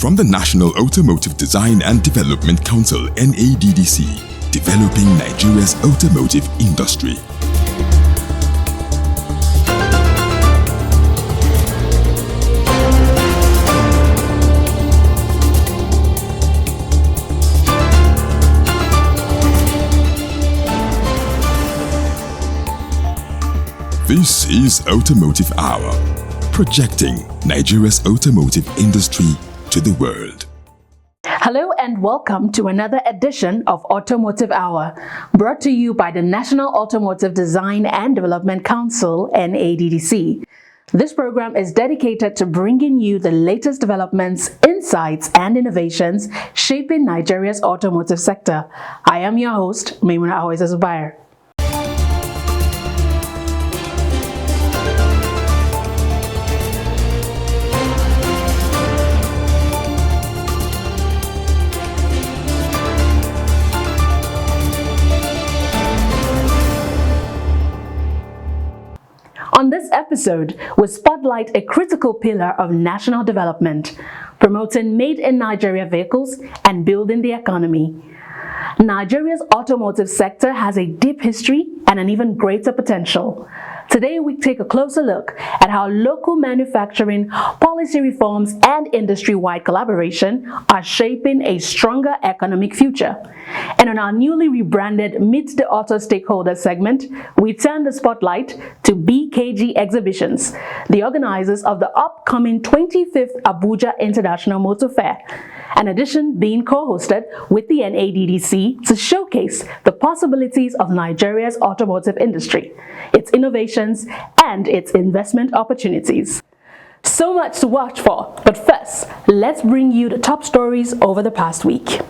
From the National Automotive Design and Development Council (NADDC), developing Nigeria's automotive industry. This is Automotive Hour, projecting Nigeria's automotive industry to the world. Hello and welcome to another edition of Automotive Hour, brought to you by the National Automotive Design and Development Council (NADDC). This program is dedicated to bringing you the latest developments, insights, and innovations shaping Nigeria's automotive sector. I am your host, Maimuna Awaiza-Zubair. On this episode, we spotlight a critical pillar of national development, promoting made-in-Nigeria vehicles and building the economy. Nigeria's automotive sector has a deep history and an even greater potential. Today, we take a closer look at how local manufacturing, policy reforms, and industry-wide collaboration are shaping a stronger economic future. And on our newly rebranded Meet the Auto Stakeholders segment, we turn the spotlight to BKG Exhibitions, the organizers of the upcoming 25th Abuja International Motor Fair, an edition being co-hosted with the NADDC to showcase the possibilities of Nigeria's automotive industry, its innovations, and its investment opportunities. So much to watch for, but first, let's bring you the top stories over the past week.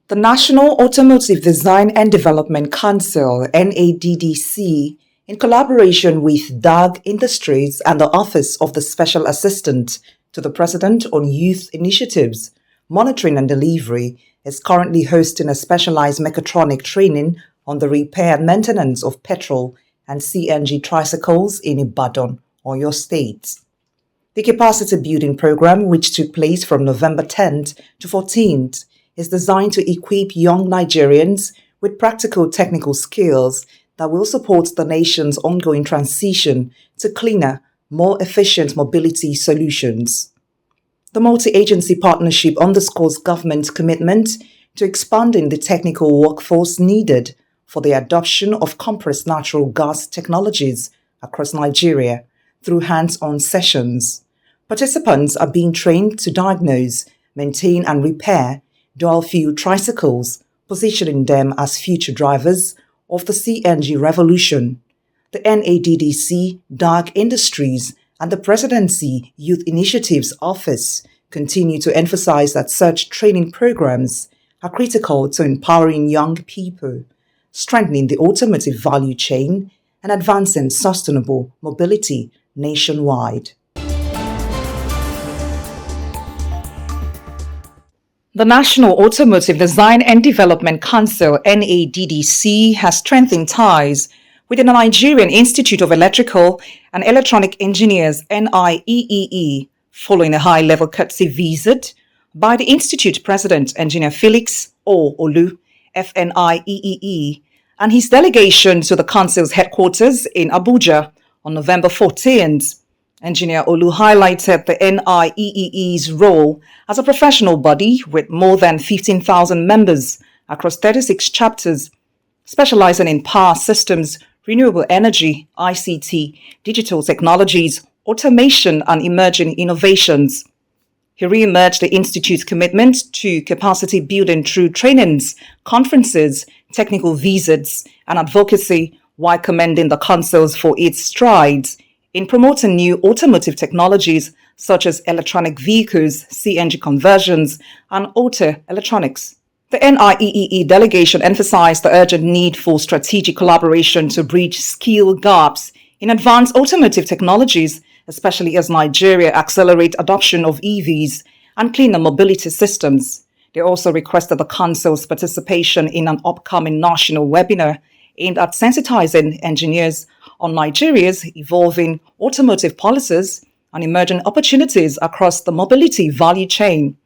The National Automotive Design and Development Council (NADDC), in collaboration with DAG Industries and the Office of the Special Assistant to the President on Youth Initiatives, Monitoring and Delivery, is currently hosting a specialized mechatronic training on the repair and maintenance of petrol and CNG tricycles in Ibadan, Oyo State. The capacity building program, which took place from November 10th to 14th, is designed to equip young Nigerians with practical technical skills that will support the nation's ongoing transition to cleaner, more efficient mobility solutions. The multi-agency partnership underscores government's commitment to expanding the technical workforce needed for the adoption of compressed natural gas technologies across Nigeria through hands-on sessions. Participants are being trained to diagnose, maintain and repair dual-fuel tricycles, positioning them as future drivers of the CNG revolution. The NADDC, DAG Industries, and the Presidency Youth Initiatives Office continue to emphasize that such training programs are critical to empowering young people, strengthening the automotive value chain, and advancing sustainable mobility nationwide. The National Automotive Design and Development Council (NADDC) has strengthened ties with the Nigerian Institute of Electrical and Electronic Engineers (NIEEE) following a high-level courtesy visit by the Institute President Engineer Felix O. Olu, FNIEEE, and his delegation to the Council's headquarters in Abuja on November 14th. Engineer Olu highlighted the NIEEE's role as a professional body with more than 15,000 members across 36 chapters, specializing in power systems, renewable energy, ICT, digital technologies, automation, and emerging innovations. He re-emerged the Institute's commitment to capacity building through trainings, conferences, technical visits, and advocacy, while commending the Councils for its strides in promoting new automotive technologies such as electronic vehicles, CNG conversions, and auto electronics. The NIEEE delegation emphasized the urgent need for strategic collaboration to bridge skill gaps in advanced automotive technologies, especially as Nigeria accelerates adoption of EVs and cleaner mobility systems. They also requested the Council's participation in an upcoming national webinar aimed at sensitizing engineers on Nigeria's evolving automotive policies and emerging opportunities across the mobility value chain.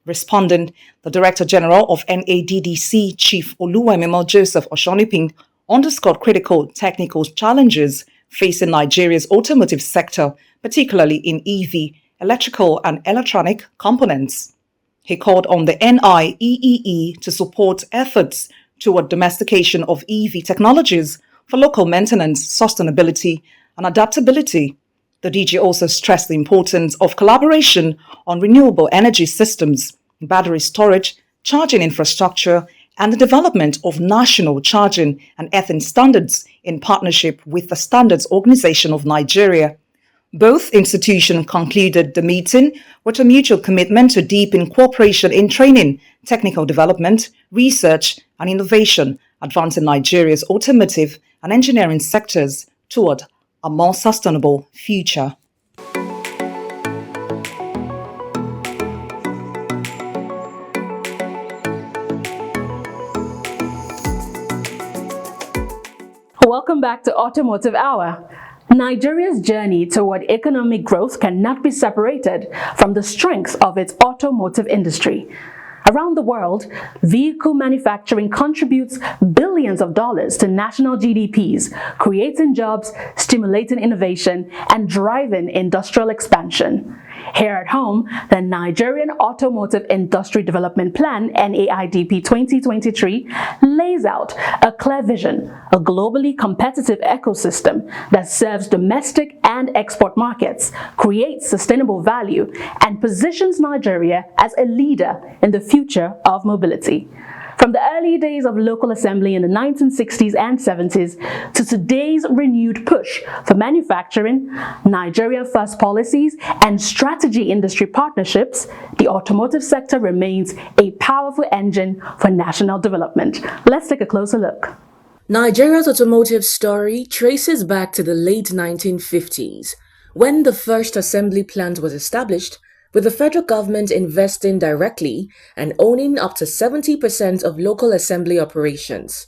Responding, the Director General of NADDC, Chief Oluwemimo Joseph Oshonipin, underscored critical technical challenges facing Nigeria's automotive sector, particularly in EV, electrical and electronic components. He called on the NIEEE to support efforts toward domestication of EV technologies for local maintenance, sustainability, and adaptability. The DG also stressed the importance of collaboration on renewable energy systems, battery storage, charging infrastructure, and the development of national charging and earthing standards in partnership with the Standards Organization of Nigeria. Both institutions concluded the meeting with a mutual commitment to deepen cooperation in training, technical development, research, and innovation, advancing Nigeria's automotive and engineering sectors toward a more sustainable future. Welcome back to Automotive Hour. Nigeria's journey toward economic growth cannot be separated from the strength of its automotive industry. Around the world, vehicle manufacturing contributes billions of dollars to national GDPs, creating jobs, stimulating innovation, and driving industrial expansion. Here at home, the Nigerian Automotive Industry Development Plan, NAIDP 2023, lays out a clear vision, a globally competitive ecosystem that serves domestic and export markets, creates sustainable value, and positions Nigeria as a leader in the future of mobility. From the early days of local assembly in the 1960s and 70s to today's renewed push for manufacturing, Nigeria First policies, and strategy industry partnerships, the automotive sector remains a powerful engine for national development. Let's take a closer look. Nigeria's automotive story traces back to the late 1950s, when the first assembly plant was established, with the federal government investing directly and owning up to 70% of local assembly operations.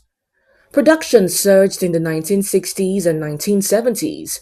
Production surged in the 1960s and 1970s.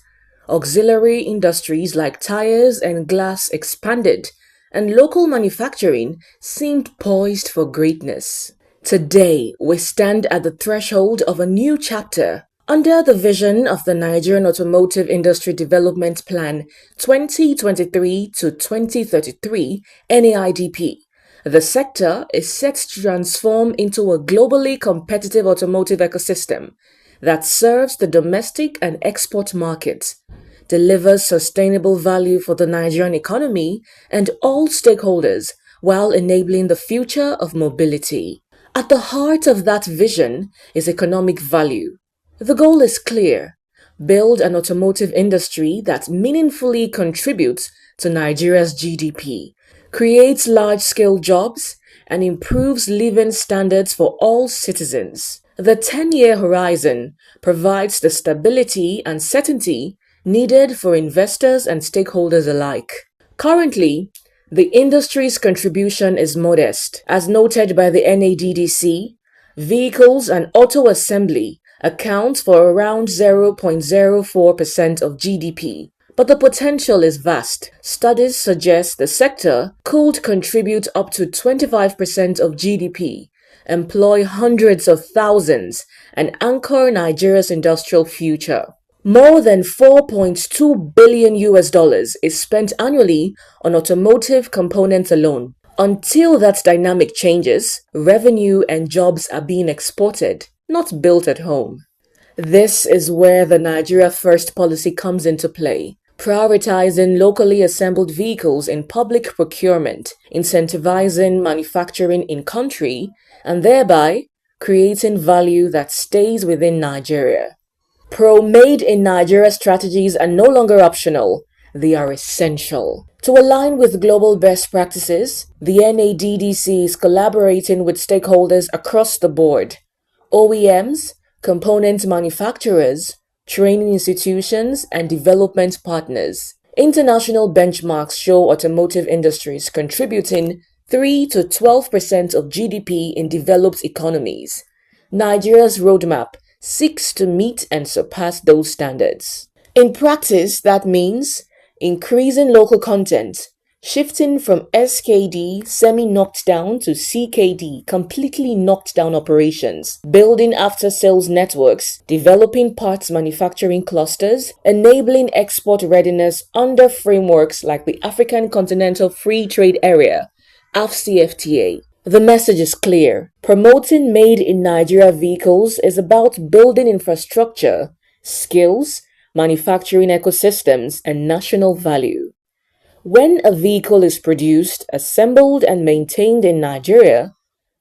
Auxiliary industries like tires and glass expanded, and local manufacturing seemed poised for greatness. Today, we stand at the threshold of a new chapter. Under the vision of the Nigerian Automotive Industry Development Plan 2023 to 2033 (NAIDP), the sector is set to transform into a globally competitive automotive ecosystem that serves the domestic and export markets, delivers sustainable value for the Nigerian economy and all stakeholders while enabling the future of mobility. At the heart of that vision is economic value. The goal is clear: build an automotive industry that meaningfully contributes to Nigeria's GDP, creates large-scale jobs, and improves living standards for all citizens. The 10-year horizon provides the stability and certainty needed for investors and stakeholders alike. Currently, the industry's contribution is modest. As noted by the NADDC, vehicles and auto assembly account for around 0.04% of GDP, but the potential is vast. Studies suggest the sector could contribute up to 25% of GDP, employ hundreds of thousands, and anchor Nigeria's industrial future. More than $4.2 billion is spent annually on automotive components alone. Until that dynamic changes, revenue and jobs are being exported, not built at home. This is where the Nigeria First policy comes into play, prioritizing locally assembled vehicles in public procurement, incentivizing manufacturing in-country, and thereby creating value that stays within Nigeria. Pro-Made in Nigeria strategies are no longer optional, they are essential. To align with global best practices, the NADDC is collaborating with stakeholders across the board: OEMs, component manufacturers, training institutions, and development partners. International benchmarks show automotive industries contributing 3 to 12% of GDP in developed economies. Nigeria's roadmap seeks to meet and surpass those standards. In practice, that means increasing local content, shifting from SKD semi-knocked down to CKD completely knocked down operations, building after-sales networks, developing parts manufacturing clusters, enabling export readiness under frameworks like the African Continental Free Trade Area, AfCFTA. The message is clear. Promoting made in Nigeria vehicles is about building infrastructure, skills, manufacturing ecosystems, and national value. When a vehicle is produced, assembled, and maintained in Nigeria,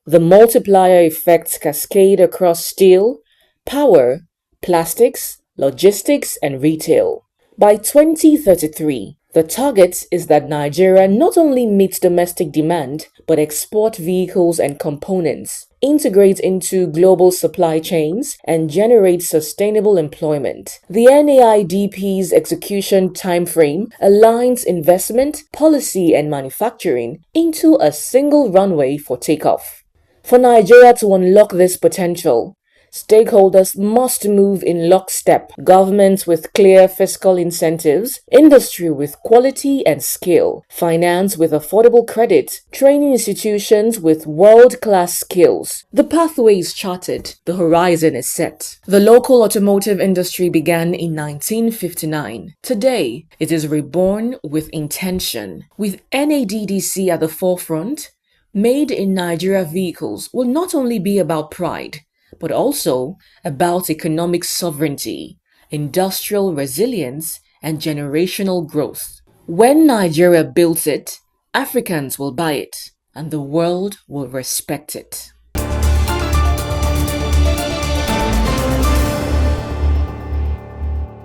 the multiplier effects cascade across steel, power, plastics, logistics, and retail. By 2033, the target is that Nigeria not only meets domestic demand, but export vehicles and components, integrate into global supply chains, and generate sustainable employment. The NAIDP's execution timeframe aligns investment, policy, and manufacturing into a single runway for takeoff. For Nigeria to unlock this potential, stakeholders must move in lockstep, governments with clear fiscal incentives, industry with quality and skill, finance with affordable credit, training institutions with world-class skills. The pathway is charted, the horizon is set. The local automotive industry began in 1959. Today, it is reborn with intention. With NADDC at the forefront, Made in Nigeria vehicles will not only be about pride, but also about economic sovereignty, industrial resilience, and generational growth. When Nigeria builds it, Africans will buy it, and the world will respect it.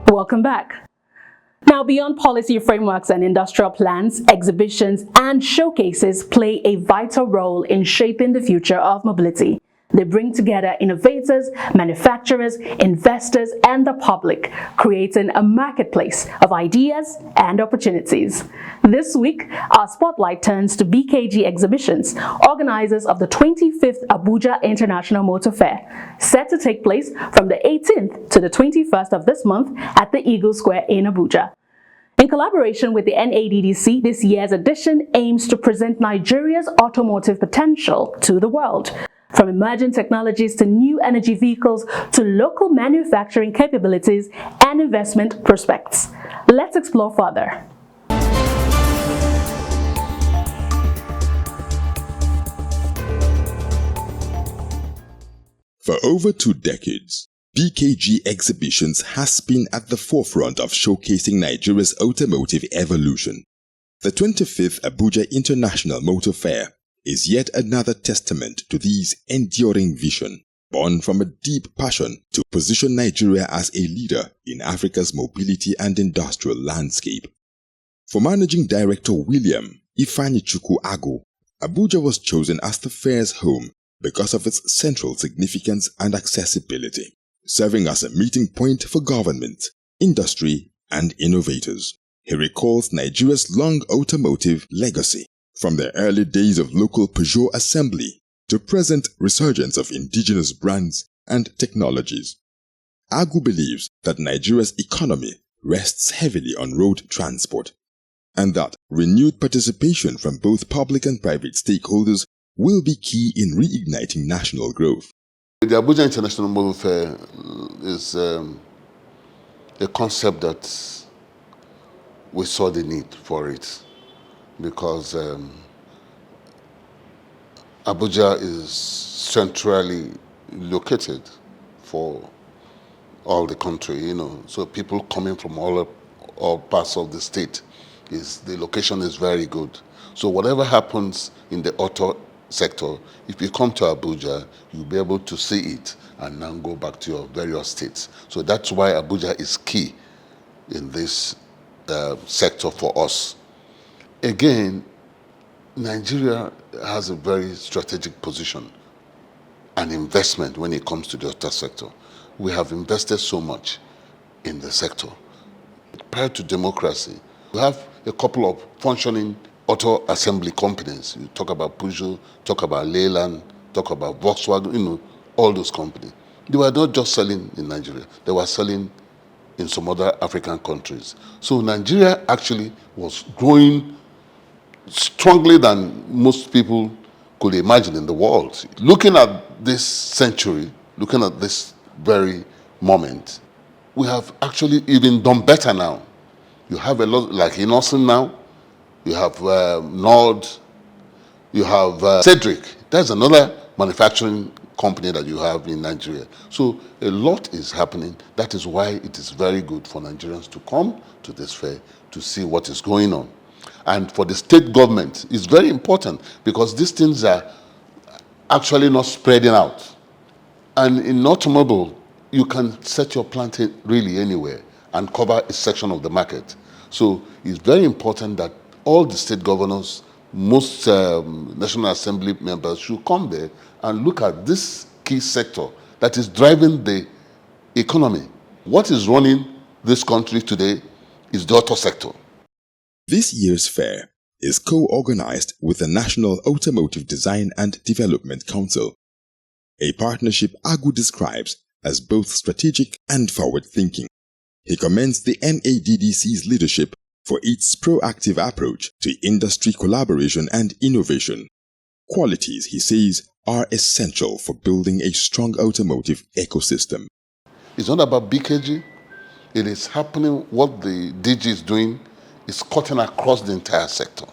Welcome back. Now, beyond policy frameworks and industrial plans, exhibitions and showcases play a vital role in shaping the future of mobility. They bring together innovators, manufacturers, investors, and the public, creating a marketplace of ideas and opportunities. This week, our spotlight turns to BKG Exhibitions, organizers of the 25th Abuja International Motor Fair, set to take place from the 18th to the 21st of this month at the Eagle Square in Abuja. In collaboration with the NADDC, this year's edition aims to present Nigeria's automotive potential to the world. From emerging technologies to new energy vehicles to local manufacturing capabilities and investment prospects. Let's explore further. For over 2 decades, BKG Exhibitions has been at the forefront of showcasing Nigeria's automotive evolution. The 25th Abuja International Motor Fair is yet another testament to this enduring vision, born from a deep passion to position Nigeria as a leader in Africa's mobility and industrial landscape. For Managing Director William Ifanichukwu Agu, Abuja was chosen as the fair's home because of its central significance and accessibility, serving as a meeting point for government, industry, and innovators. He recalls Nigeria's long automotive legacy, from the early days of local Peugeot assembly to present resurgence of indigenous brands and technologies. Agu believes that Nigeria's economy rests heavily on road transport, and that renewed participation from both public and private stakeholders will be key in reigniting national growth. The Abuja International Motor Fair is a concept that we saw the need for it, because Abuja is centrally located for all the country, so people coming from all parts of the state, the location is very good. So whatever happens in the auto sector, if you come to Abuja, you'll be able to see it and now go back to your various states. So that's why Abuja is key in this sector for us. Again, Nigeria has a very strategic position and investment when it comes to the auto sector. We have invested so much in the sector. Prior to democracy, we have a couple of functioning auto assembly companies. You talk about Peugeot, talk about Leyland, talk about Volkswagen, all those companies. They were not just selling in Nigeria, they were selling in some other African countries. So Nigeria actually was growing strongly than most people could imagine in the world. Looking at this century, looking at this very moment, we have actually even done better now. You have a lot, like in Austin now, you have Nord, you have Cedric. That's another manufacturing company that you have in Nigeria. So a lot is happening. That is why it is very good for Nigerians to come to this fair to see what is going on. And for the state government, it's very important because these things are actually not spreading out. And in automobile, you can set your plant really anywhere and cover a section of the market. So it's very important that all the state governors, most National Assembly members should come there and look at this key sector that is driving the economy. What is running this country today is the auto sector. This year's fair is co-organized with the National Automotive Design and Development Council, a partnership Agu describes as both strategic and forward-thinking. He commends the NADDC's leadership for its proactive approach to industry collaboration and innovation. Qualities, he says, are essential for building a strong automotive ecosystem. It's not about BKG. It is happening. What the DG is doing is cutting across the entire sector.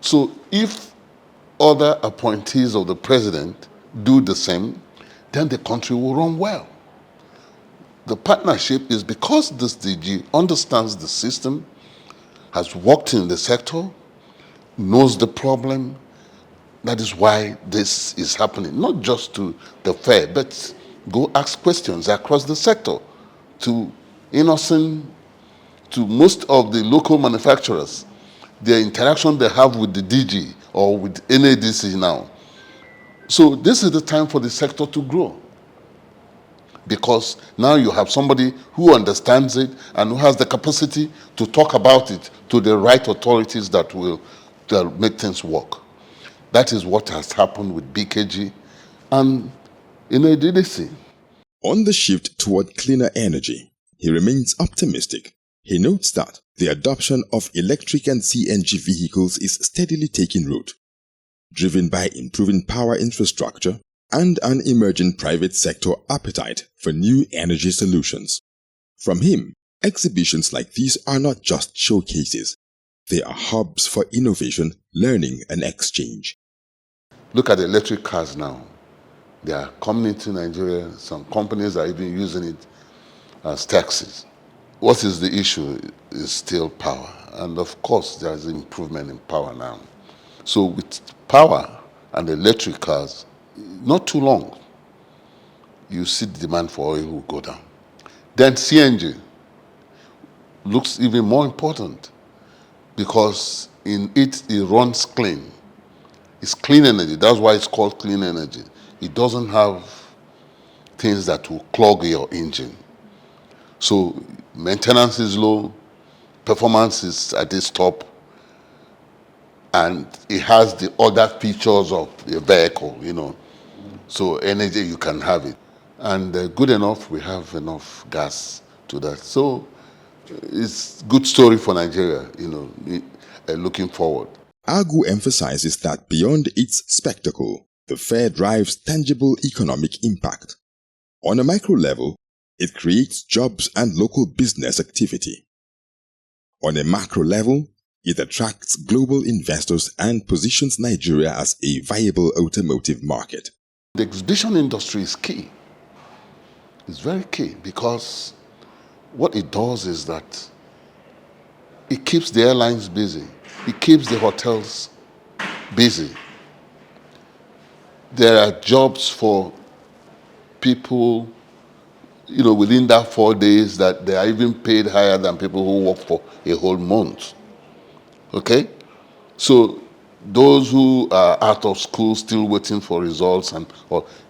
So if other appointees of the president do the same, then the country will run well. The partnership is because this DG understands the system, has worked in the sector, knows the problem. That is why this is happening, not just to the fair, but go ask questions across the sector to Innocent, to most of the local manufacturers, the interaction they have with the DG or with NADC now. So this is the time for the sector to grow, because now you have somebody who understands it and who has the capacity to talk about it to the right authorities that will make things work. That is what has happened with BKG and NADDC. On the shift toward cleaner energy, he remains optimistic. He notes that the adoption of electric and CNG vehicles is steadily taking root, driven by improving power infrastructure and an emerging private sector appetite for new energy solutions. From him, exhibitions like these are not just showcases. They are hubs for innovation, learning, and exchange. Look at the electric cars now. They are coming into Nigeria. Some companies are even using it as taxis. What is the issue is still power. And of course, there is improvement in power now. So with power and electric cars, not too long, you see the demand for oil will go down. Then CNG looks even more important because in it runs clean. It's clean energy. That's why it's called clean energy. It doesn't have things that will clog your engine. So maintenance is low, performance is at its top, and it has the other features of the vehicle, So energy, you can have it. And good enough, we have enough gas to that. So it's a good story for Nigeria, looking forward. Agu emphasizes that beyond its spectacle, the fair drives tangible economic impact. On a micro level, it creates jobs and local business activity. On a macro level, it attracts global investors and positions Nigeria as a viable automotive market. The exhibition industry is key. It's very key because what it does is that it keeps the airlines busy. It keeps the hotels busy. There are jobs for people, within that 4 days that they are even paid higher than people who work for a whole month. Okay? So those who are out of school still waiting for results,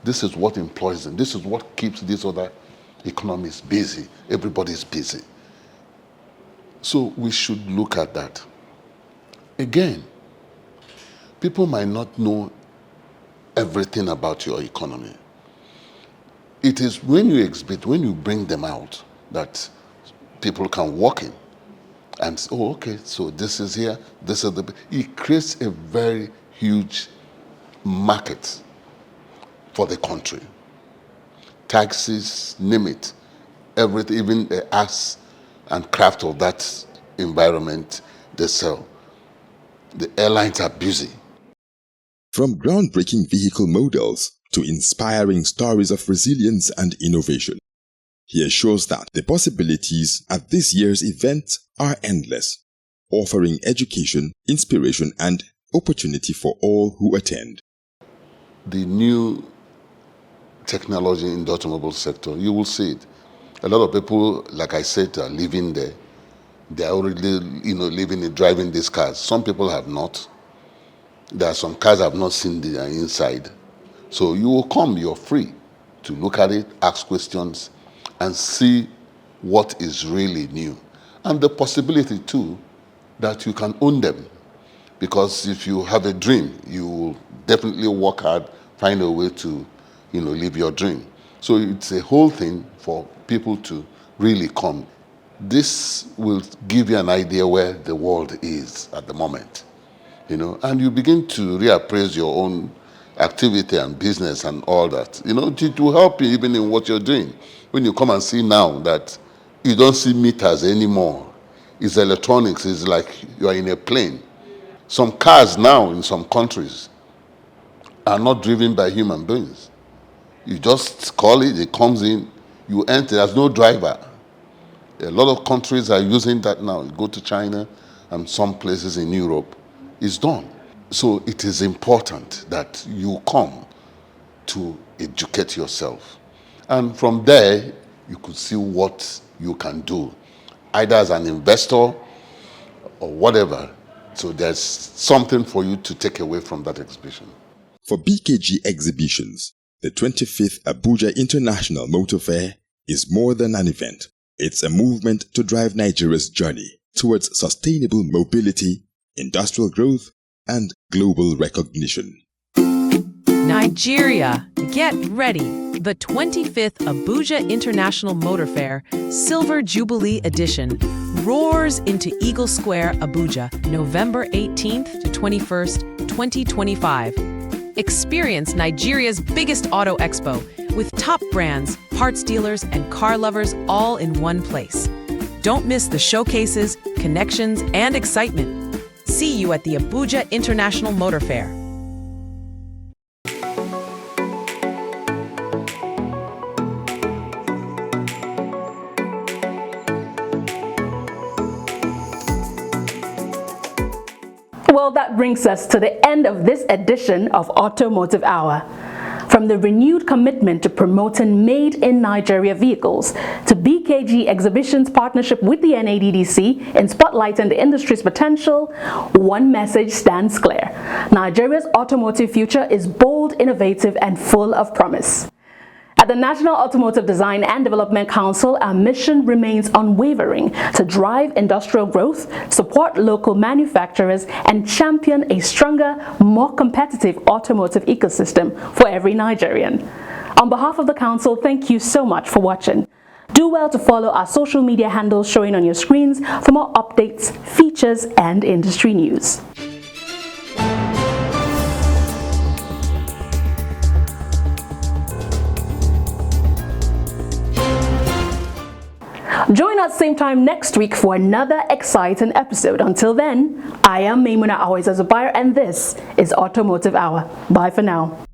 this is what employs them. This is what keeps these other economies busy. Everybody's busy. So we should look at that. Again, people might not know everything about your economy. It is when you exhibit, when you bring them out, that people can walk in and say, oh, okay, so this is here, this is the... It creates a very huge market for the country. Taxis, name it, everything, even the arts and craft of that environment, they sell. The airlines are busy. From groundbreaking vehicle models to inspiring stories of resilience and innovation, he assures that the possibilities at this year's event are endless, offering education, inspiration, and opportunity for all who attend. The new technology in the automobile sector, you will see it. A lot of people, like I said, are living there. They are already, living and driving these cars. Some people have not. There are some cars I've not seen the inside. So you will come, you're free to look at it, ask questions, and see what is really new. And the possibility too that you can own them. Because if you have a dream, you will definitely work hard, find a way to, live your dream. So it's a whole thing for people to really come. This will give you an idea where the world is at the moment, and you begin to reappraise your own activity and business and all that. It will help you even in what you're doing. When you come and see now that you don't see meters anymore, it's electronics, it's like you are in a plane. Some cars now in some countries are not driven by human beings. You just call it, it comes in, you enter, there's no driver. A lot of countries are using that now. You go to China and some places in Europe, it's done. So it is important that you come to educate yourself. And from there, you could see what you can do, either as an investor or whatever. So there's something for you to take away from that exhibition. For BKG Exhibitions, the 25th Abuja International Motor Fair is more than an event. It's a movement to drive Nigeria's journey towards sustainable mobility, industrial growth, and global recognition. Nigeria, get ready. The 25th Abuja International Motor Fair, Silver Jubilee Edition, roars into Eagle Square, Abuja, November 18th to 21st, 2025. Experience Nigeria's biggest auto expo with top brands, parts dealers, and car lovers all in one place. Don't miss the showcases, connections, and excitement. See you at the Abuja International Motor Fair. Well, that brings us to the end of this edition of Automotive Hour. From the renewed commitment to promoting made-in-Nigeria vehicles to BKG Exhibitions' partnership with the NADDC in spotlighting the industry's potential, one message stands clear. Nigeria's automotive future is bold, innovative, and full of promise. At the National Automotive Design and Development Council, our mission remains unwavering to drive industrial growth, support local manufacturers, and champion a stronger, more competitive automotive ecosystem for every Nigerian. On behalf of the Council, thank you so much for watching. Do well to follow our social media handles showing on your screens for more updates, features, and industry news. Join us same time next week for another exciting episode. Until then, I am Maimuna Awaisa Zubair and this is Automotive Hour. Bye for now.